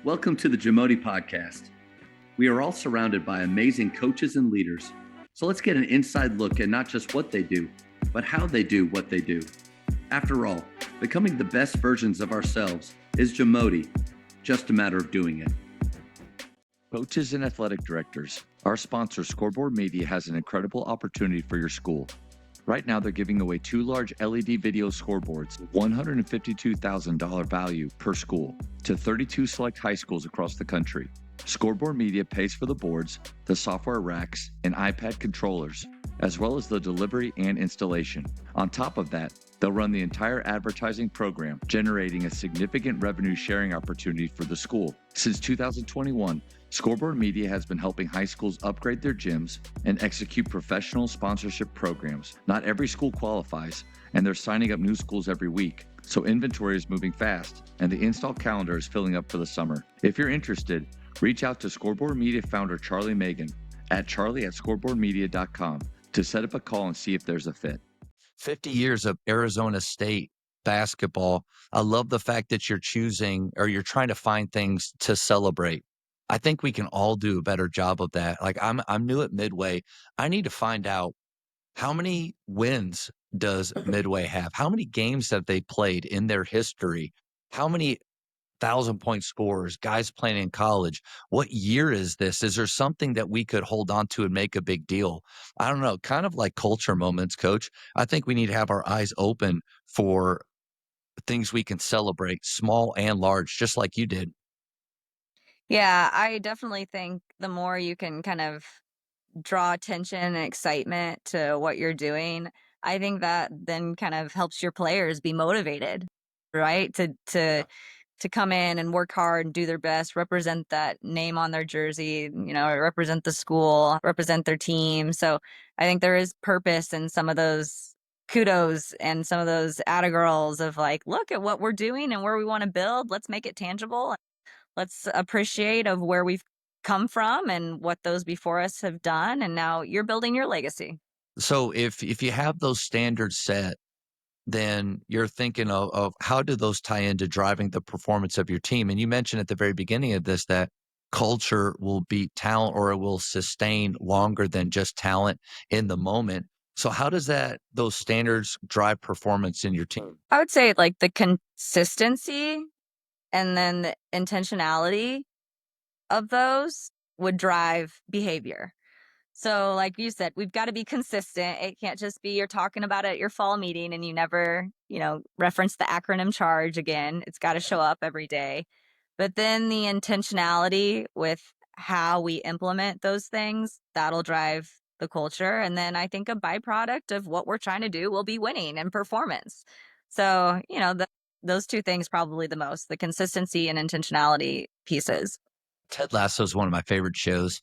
Welcome to the JAMODI Podcast. We are all surrounded by amazing coaches and leaders. So let's get an inside look at not just what they do, but how they do what they do. After all, becoming the best versions of ourselves is JAMODI, just a matter of doing it. Coaches and athletic directors, our sponsor Scoreboard Media has an incredible opportunity for your school. Right now, they're giving away 2 large LED video scoreboards, $152,000 value per school, to 32 select high schools across the country. Scoreboard Media pays for the boards, the software racks, and iPad controllers, as well as the delivery and installation. On top of that, they'll run the entire advertising program, generating a significant revenue sharing opportunity for the school. Since 2021, Scoreboard Media has been helping high schools upgrade their gyms and execute professional sponsorship programs. Not every school qualifies, and they're signing up new schools every week. So inventory is moving fast, and the install calendar is filling up for the summer. If you're interested, reach out to Scoreboard Media founder Charlie Megan at charlie@scoreboardmedia.com to set up a call and see if there's a fit. 50 years of Arizona State basketball. I love the fact that you're choosing or you're trying to find things to celebrate. I think we can all do a better job of that. Like I'm new at Midway. I need to find out how many wins does Midway have? How many games have they played in their history? How many 1,000-point scorers, guys playing in college? What year is this? Is there something that we could hold on to and make a big deal? I don't know, kind of like culture moments, Coach. I think we need to have our eyes open for things we can celebrate, small and large, just like you did. Yeah, I definitely think the more you can kind of draw attention and excitement to what you're doing, I think that then kind of helps your players be motivated, right? To come in and work hard and do their best, represent that name on their jersey, represent the school, represent their team. So I think there is purpose in some of those kudos and some of those atta girls of like, look at what we're doing and where we want to build. Let's make it tangible. Let's appreciate of where we've come from and what those before us have done. And now you're building your legacy. So if you have those standards set, then you're thinking of how do those tie into driving the performance of your team? And you mentioned at the very beginning of this that culture will beat talent or it will sustain longer than just talent in the moment. So how does those standards drive performance in your team? I would say like the consistency and then the intentionality of those would drive behavior. So like you said, we've got to be consistent. It can't just be you're talking about it at your fall meeting and you never, reference the acronym charge again. It's got to show up every day. But then the intentionality with how we implement those things, that'll drive the culture. And then I think a byproduct of what we're trying to do will be winning and performance. So, those two things probably the most, the consistency and intentionality pieces. Ted Lasso is one of my favorite shows.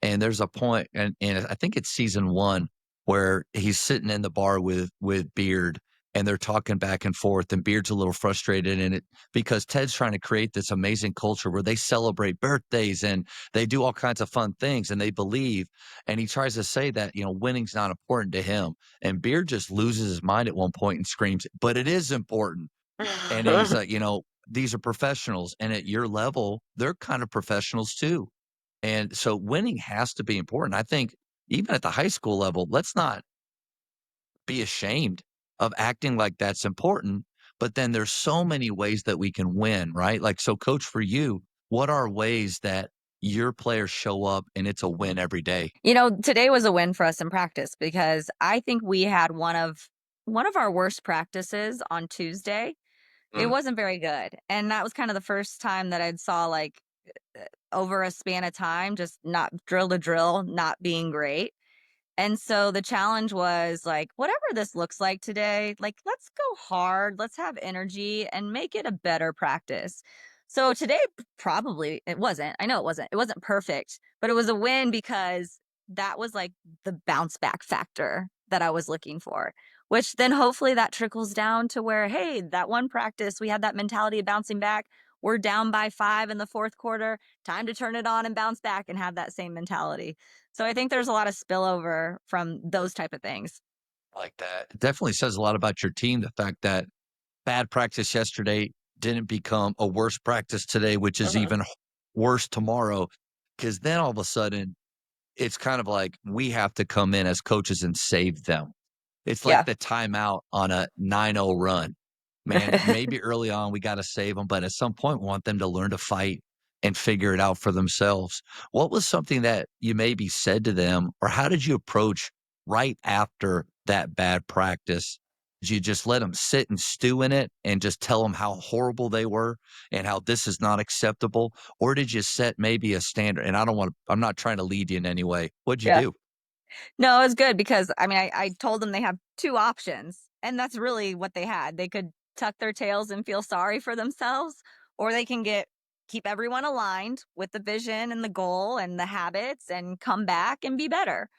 And there's a point, and I think it's season 1, where he's sitting in the bar with Beard, and they're talking back and forth, and Beard's a little frustrated in it because Ted's trying to create this amazing culture where they celebrate birthdays and they do all kinds of fun things, and they believe. And he tries to say that winning's not important to him, and Beard just loses his mind at one point and screams, "But it is important." And he's like, these are professionals, and at your level, they're kind of professionals too. And so winning has to be important. I think even at the high school level, let's not be ashamed of acting like that's important. But then there's so many ways that we can win, right? Like, so Coach, for you, what are ways that your players show up and it's a win every day? Today was a win for us in practice because I think we had one of our worst practices on Tuesday. It wasn't very good. And that was kind of the first time that I'd saw like over a span of time, just not drill to drill, not being great. And so the challenge was like, whatever this looks like today, like, let's go hard, let's have energy and make it a better practice. So today, probably it wasn't. I know it wasn't perfect, but it was a win because that was like the bounce back factor that I was looking for, which then hopefully that trickles down to where, hey, that one practice, we had that mentality of bouncing back. We're down by 5 in the fourth quarter. Time to turn it on and bounce back and have that same mentality. So I think there's a lot of spillover from those type of things. I like that. It definitely says a lot about your team, the fact that bad practice yesterday didn't become a worse practice today, which is even worse tomorrow. Because then all of a sudden, it's kind of like we have to come in as coaches and save them. It's like Yeah. the timeout on a 9-0 run. Man, maybe early on we got to save them, but at some point we want them to learn to fight and figure it out for themselves. What was something that you maybe said to them, or how did you approach right after that bad practice? Did you just let them sit and stew in it and just tell them how horrible they were and how this is not acceptable? Or did you set maybe a standard? And I'm not trying to lead you in any way. What'd you Yeah. do? No, it's good because I mean, I told them they have two options, and that's really what they had. They could tuck their tails and feel sorry for themselves, or they can keep everyone aligned with the vision and the goal and the habits and come back and be better.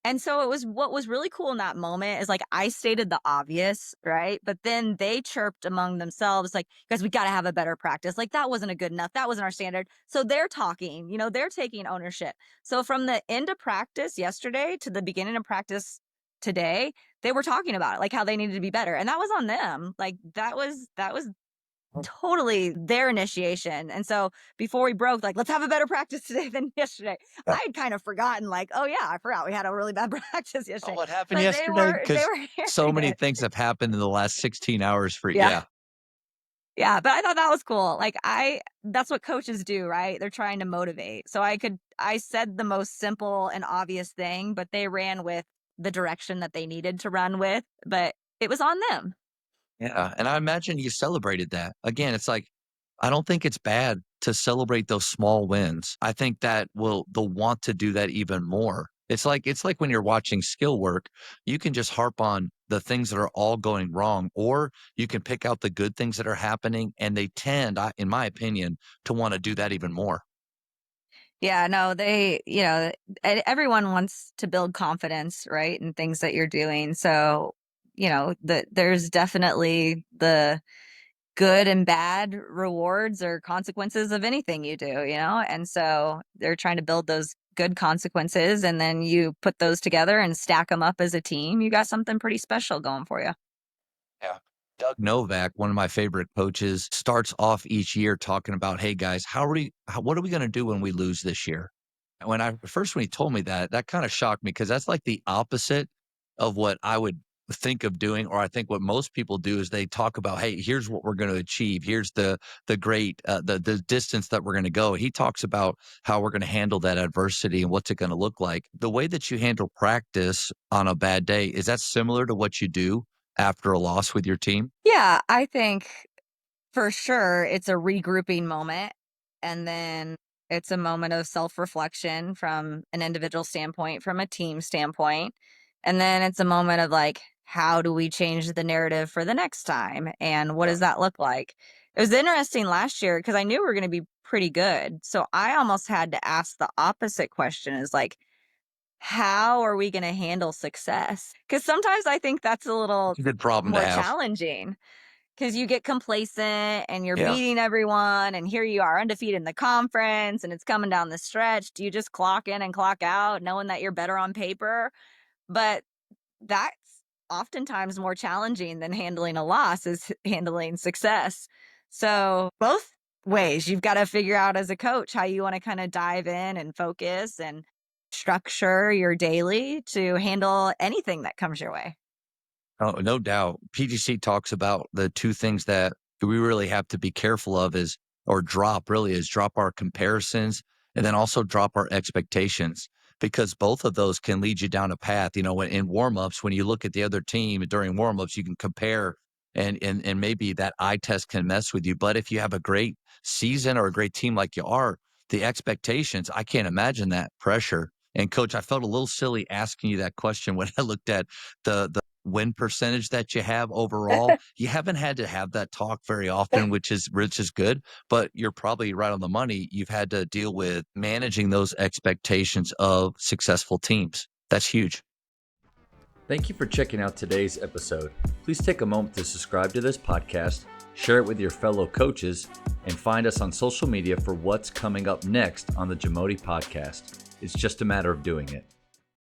And so what was really cool in that moment is like I stated the obvious, right? But then they chirped among themselves, like, guys, we got to have a better practice. Like, that wasn't a good enough. That wasn't our standard. So they're talking, they're taking ownership. So from the end of practice yesterday to the beginning of practice today, they were talking about it, like how they needed to be better. And that was on them. Like that was totally their initiation. And so before we broke, like, let's have a better practice today than yesterday. I had kind of forgotten, like, oh yeah, I forgot we had a really bad practice Oh, yesterday. what happened But yesterday? they Because were so hearing many it. things have happened in the last 16 hours for Yeah. yeah. Yeah. But I thought that was cool. Like that's what coaches do, right? They're trying to motivate. So I said the most simple and obvious thing, but they ran with the direction that they needed to run with, but it was on them. Yeah, and I imagine you celebrated that. Again, it's like, I don't think it's bad to celebrate those small wins. I think that they'll want to do that even more. It's like when you're watching skill work, you can just harp on the things that are all going wrong, or you can pick out the good things that are happening, and they tend, in my opinion, to want to do that even more. Yeah, no, everyone wants to build confidence, right? In things that you're doing. So, there's definitely the good and bad rewards or consequences of anything you do. And so they're trying to build those good consequences, and then you put those together and stack them up as a team. You got something pretty special going for you. Yeah. Doug Novak, one of my favorite coaches, starts off each year talking about, "Hey guys, what are we going to do when we lose this year?" And when he told me that, that kind of shocked me because that's like the opposite of what I would think of doing, or I think what most people do is they talk about, "Hey, here's what we're going to achieve. Here's the great the distance that we're going to go." He talks about how we're going to handle that adversity and what's it going to look like. The way that you handle practice on a bad day, is that similar to what you do after a loss with your team? Yeah, I think for sure it's a regrouping moment. And then it's a moment of self reflection from an individual standpoint, from a team standpoint. And then it's a moment of like, how do we change the narrative for the next time? And what Yeah. does that look like? It was interesting last year because I knew we were going to be pretty good. So I almost had to ask the opposite question is like, how are we going to handle success? Because sometimes I think that's a little It's a good problem to more have. challenging because you get complacent and you're Yeah. beating everyone, and here you are undefeated in the conference, and it's coming down the stretch. Do you just clock in and clock out knowing that you're better on paper? But that's oftentimes more challenging than handling a loss is handling success. So both ways, you've got to figure out as a coach how you want to kind of dive in and focus and structure your daily to handle anything that comes your way. Oh, no doubt. PGC talks about the two things that we really have to be careful of drop our comparisons and then also drop our expectations, because both of those can lead you down a path. In warmups, when you look at the other team during warmups, you can compare and maybe that eye test can mess with you. But if you have a great season or a great team like you are, the expectations, I can't imagine that pressure. And coach, I felt a little silly asking you that question when I looked at the win percentage that you have overall. You haven't had to have that talk very often, which is good, but you're probably right on the money. You've had to deal with managing those expectations of successful teams. That's huge. Thank you for checking out today's episode. Please take a moment to subscribe to this podcast, share it with your fellow coaches, and find us on social media for what's coming up next on the JAMODI Podcast. It's just a matter of doing it.